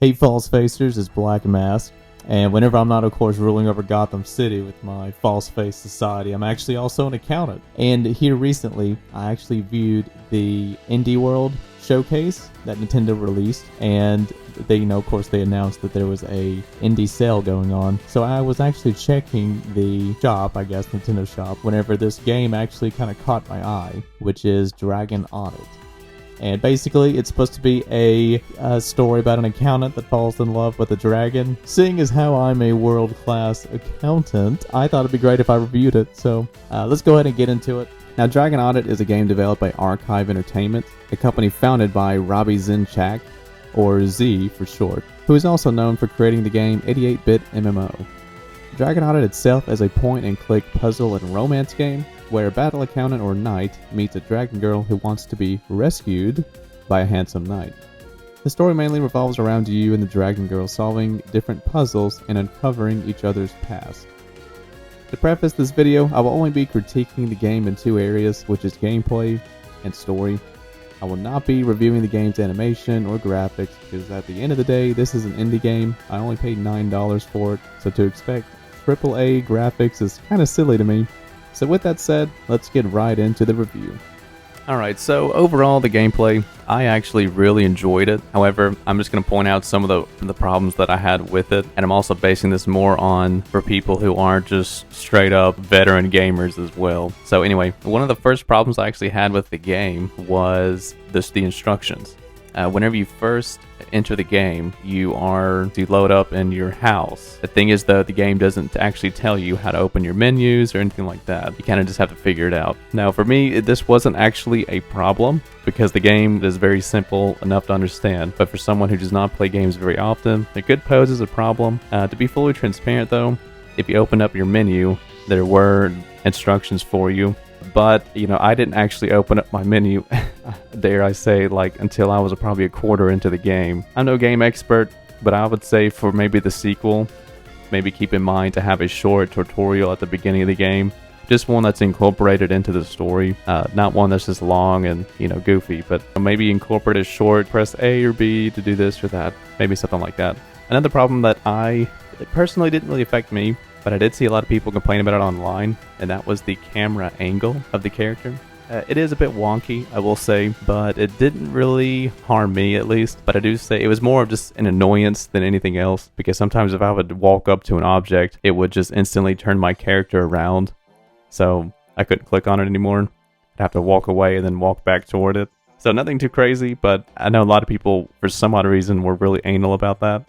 hate false facers is Black Mask. And whenever I'm not, of course, ruling over Gotham City with my false face society, I'm actually also an accountant. And here recently, I actually viewed the Indie World showcase that Nintendo released, and they, of course, they announced that there was a indie sale going on. So I was actually checking the shop, I guess, Nintendo shop, whenever this game actually kind of caught my eye, which is Dragon Audit. And basically, it's supposed to be a story about an accountant that falls in love with a dragon. Seeing as how I'm a world-class accountant, I thought it'd be great if I reviewed it. So let's go ahead and get into it. Now, Dragon Audit is a game developed by Archive Entertainment, a company founded by Robbie Zinchak, or Z for short, who is also known for creating the game 88-bit MMO. Dragon Audit itself is a point-and-click puzzle and romance game, where a battle accountant or knight meets a dragon girl who wants to be rescued by a handsome knight. The story mainly revolves around you and the dragon girl solving different puzzles and uncovering each other's past. To preface this video, I will only be critiquing the game in two areas, which is gameplay and story. I will not be reviewing the game's animation or graphics, because at the end of the day, this is an indie game. I only paid $9 for it, so to expect AAA graphics is kind of silly to me. So with that said, let's get right into the review. Alright, so overall the gameplay, I actually really enjoyed it. However, I'm just going to point out some of the problems that I had with it. And I'm also basing this more on for people who aren't just straight up veteran gamers as well. So anyway, one of the first problems I actually had with the game was the instructions. Whenever you first enter the game, you load up in your house. The thing is, though, the game doesn't actually tell you how to open your menus or anything like that. You kind of just have to figure it out. Now, for me, this wasn't actually a problem because the game is very simple enough to understand. But for someone who does not play games very often, it could pose as a problem. To be fully transparent, though, if you open up your menu, there were instructions for you. But, I didn't actually open up my menu, dare I say, until I was probably a quarter into the game. I'm no game expert, but I would say for maybe the sequel, maybe keep in mind to have a short tutorial at the beginning of the game. Just one that's incorporated into the story, not one that's just long and, goofy, but maybe incorporate a short, press A or B to do this or that, maybe something like that. Another problem that it personally didn't really affect me, but I did see a lot of people complain about it online, and that was the camera angle of the character. It is a bit wonky, I will say, but it didn't really harm me, at least. But I do say it was more of just an annoyance than anything else, because sometimes if I would walk up to an object, it would just instantly turn my character around. So I couldn't click on it anymore. I'd have to walk away and then walk back toward it. So nothing too crazy, but I know a lot of people, for some odd reason, were really anal about that.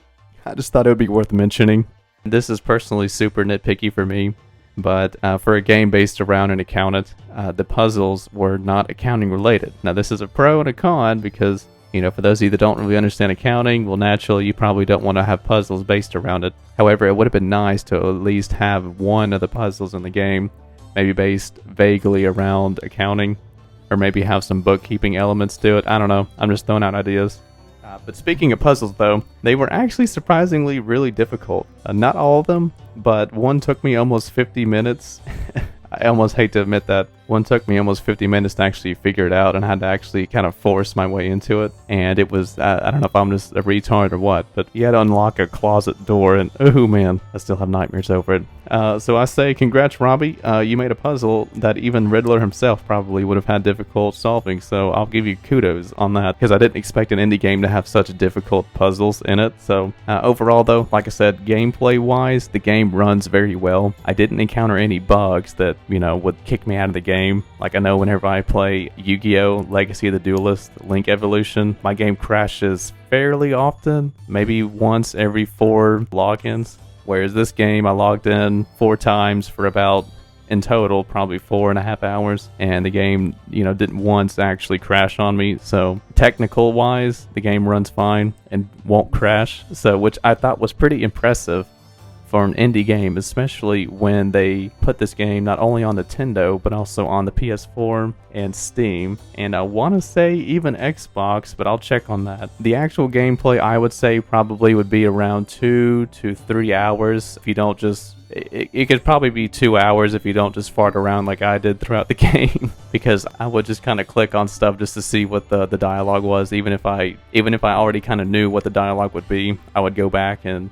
I just thought it would be worth mentioning. This is personally super nitpicky for me, but for a game based around an accountant, the puzzles were not accounting related. Now this is a pro and a con because, for those of you that don't really understand accounting, well naturally you probably don't want to have puzzles based around it. However, it would have been nice to at least have one of the puzzles in the game maybe based vaguely around accounting, or maybe have some bookkeeping elements to it. I don't know, I'm just throwing out ideas. But speaking of puzzles, though, they were actually surprisingly really difficult. Not all of them, but one took me almost 50 minutes. I almost hate to admit that. One took me almost 50 minutes to actually figure it out, and I had to actually kind of force my way into it. And it was, I don't know if I'm just a retard or what, but you had to unlock a closet door, and oh man, I still have nightmares over it. So I say, congrats, Robbie. You made a puzzle that even Riddler himself probably would have had difficult solving, so I'll give you kudos on that, because I didn't expect an indie game to have such difficult puzzles in it. So overall, though, like I said, gameplay-wise, the game runs very well. I didn't encounter any bugs that, would kick me out of the game. Like I know whenever I play Yu-Gi-Oh! Legacy of the Duelist, Link Evolution, my game crashes fairly often, maybe once every 4 logins. Whereas this game, I logged in 4 times for about, in total, probably 4.5 hours. And the game, didn't once actually crash on me. So technical wise, the game runs fine and won't crash. So, which I thought was pretty impressive. for an indie game, especially when they put this game not only on Nintendo but also on the PS4 and Steam, and I want to say even Xbox, but I'll check on that. The actual gameplay, I would say, probably would be around 2 to 3 hours if you don't just... It could probably be 2 hours if you don't just fart around like I did throughout the game, because I would just kind of click on stuff just to see what the dialogue was. Even if I already kind of knew what the dialogue would be, I would go back and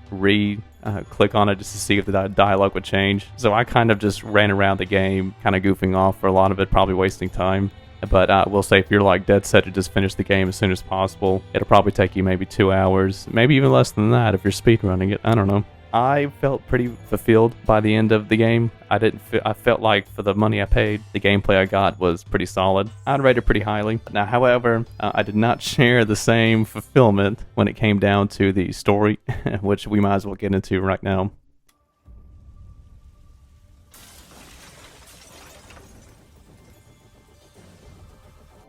click on it just to see if the dialogue would change. So I kind of just ran around the game, kind of goofing off for a lot of it, probably wasting time. But I will say, if you're like dead set to just finish the game as soon as possible, it'll probably take you maybe 2 hours, maybe even less than that if you're speedrunning it. I don't know. I felt pretty fulfilled by the end of the game. I felt like for the money I paid, the gameplay I got was pretty solid. I'd rate it pretty highly. Now, however, I did not share the same fulfillment when it came down to the story, which we might as well get into right now.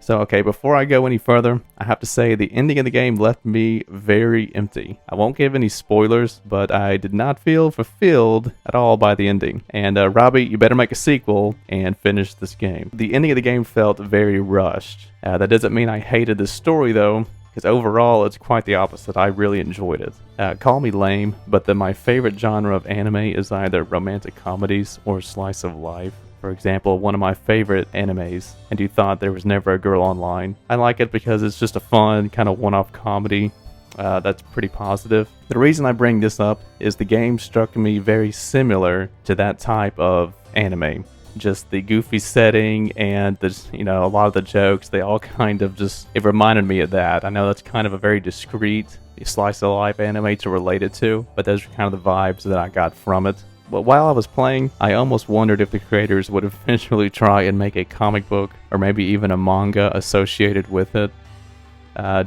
So, okay, before I go any further, I have to say the ending of the game left me very empty. I won't give any spoilers, but I did not feel fulfilled at all by the ending. And Robbie, you better make a sequel and finish this game. The ending of the game felt very rushed. That doesn't mean I hated the story, though, because overall it's quite the opposite. I really enjoyed it. Call me lame, but my favorite genre of anime is either romantic comedies or slice of life. For example, one of my favorite animes, And You Thought There Was Never a Girl Online. I like it because it's just a fun, kind of one-off comedy that's pretty positive. The reason I bring this up is the game struck me very similar to that type of anime. Just the goofy setting and a lot of the jokes, they all kind of it reminded me of that. I know that's kind of a very discreet slice of life anime to relate it to, but those are kind of the vibes that I got from it. But while I was playing, I almost wondered if the creators would eventually try and make a comic book or maybe even a manga associated with it,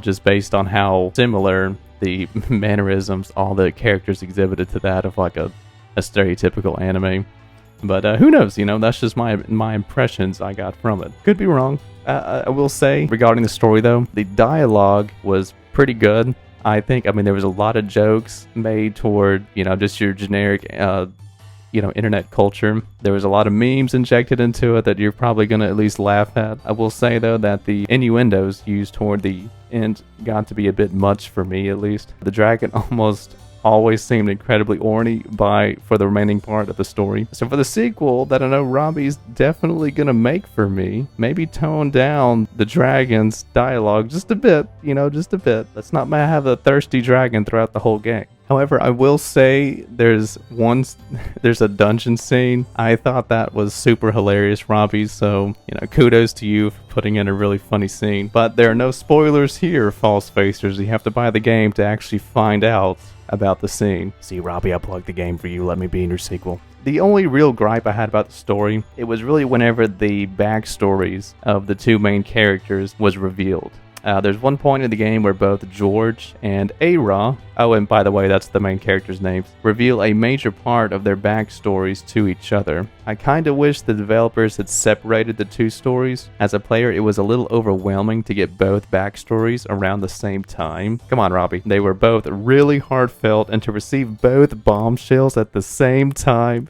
just based on how similar the mannerisms all the characters exhibited to that of like a stereotypical anime. But who knows, that's just my impressions I got from it. Could be wrong. I will say, regarding the story though, the dialogue was pretty good. I mean, there was a lot of jokes made toward, just your generic, internet culture. There was a lot of memes injected into it that you're probably going to at least laugh at. I will say, though, that the innuendos used toward the end got to be a bit much for me, at least. The dragon almost always seemed incredibly orny for the remaining part of the story. So for the sequel that I know Robbie's definitely gonna make for me, maybe tone down the dragon's dialogue just a bit, just a bit. Let's not have a thirsty dragon throughout the whole game. However, I will say there's a dungeon scene. I thought that was super hilarious, Robbie, so, kudos to you for putting in a really funny scene. But there are no spoilers here, false facers. You have to buy the game to actually find out about the scene. See, Robbie, I plugged the game for you. Let me be in your sequel. The only real gripe I had about the story, it was really whenever the backstories of the two main characters was revealed. There's one point in the game where both George and Ara, oh, and by the way, that's the main characters' names, reveal a major part of their backstories to each other. I kinda wish the developers had separated the two stories. As a player, it was a little overwhelming to get both backstories around the same time. Come on, Robbie. They were both really heartfelt, and to receive both bombshells at the same time,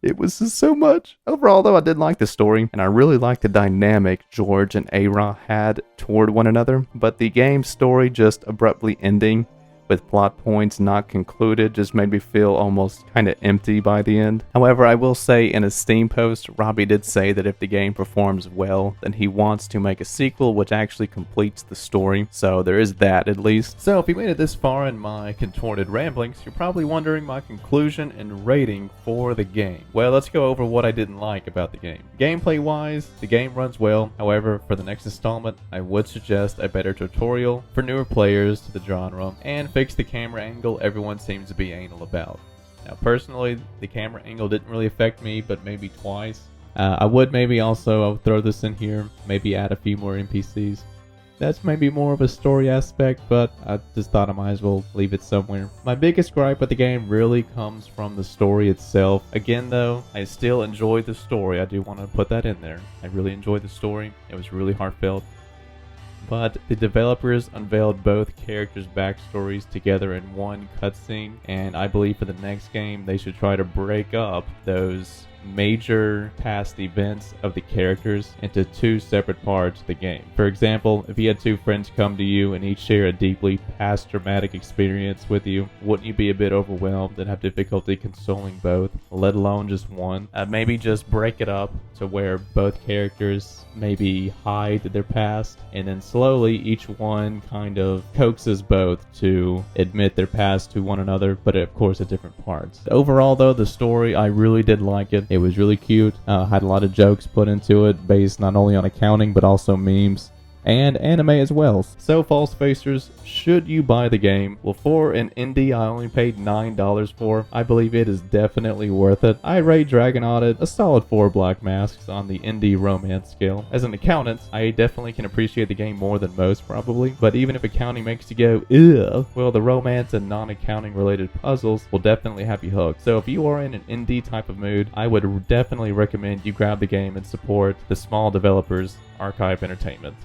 it was just so much. Overall, though, I did like the story, and I really liked the dynamic George and Ara had toward one another, but the game's story just abruptly ending with plot points not concluded just made me feel almost kind of empty by the end. However, I will say in a Steam post, Robbie did say that if the game performs well, then he wants to make a sequel which actually completes the story, so there is that at least. So if you made it this far in my contorted ramblings, you're probably wondering my conclusion and rating for the game. Well, let's go over what I didn't like about the game. Gameplay wise, the game runs well. However, for the next installment, I would suggest a better tutorial for newer players to the genre, and fix the camera angle everyone seems to be anal about. Now personally, the camera angle didn't really affect me, but maybe twice. I would maybe also throw this in here, maybe add a few more NPCs. That's maybe more of a story aspect, but I just thought I might as well leave it somewhere. My biggest gripe with the game really comes from the story itself. Again though, I still enjoyed the story. I do want to put that in there. I really enjoyed the story. It was really heartfelt. but the developers unveiled both characters' backstories together in one cutscene, and I believe for the next game they should try to break up those major past events of the characters into two separate parts of the game. For example, if you had two friends come to you and each share a deeply past traumatic experience with you, wouldn't you be a bit overwhelmed and have difficulty consoling both, let alone just one? Maybe just break it up to where both characters maybe hide their past, and then slowly each one kind of coaxes both to admit their past to one another, but of course at different parts. Overall though, the story, I really did like it. It was really cute, had a lot of jokes put into it based not only on accounting but also memes and anime as well. So False Facers, should you buy the game? Well, for an indie I only paid $9 for, I believe it is definitely worth it. I rate Dragon Audit a solid 4 black masks on the indie romance scale. As an accountant, I definitely can appreciate the game more than most probably, but even if accounting makes you go, ugh, well, the romance and non-accounting related puzzles will definitely have you hooked. So if you are in an indie type of mood, I would definitely recommend you grab the game and support the small developers, Archive Entertainment.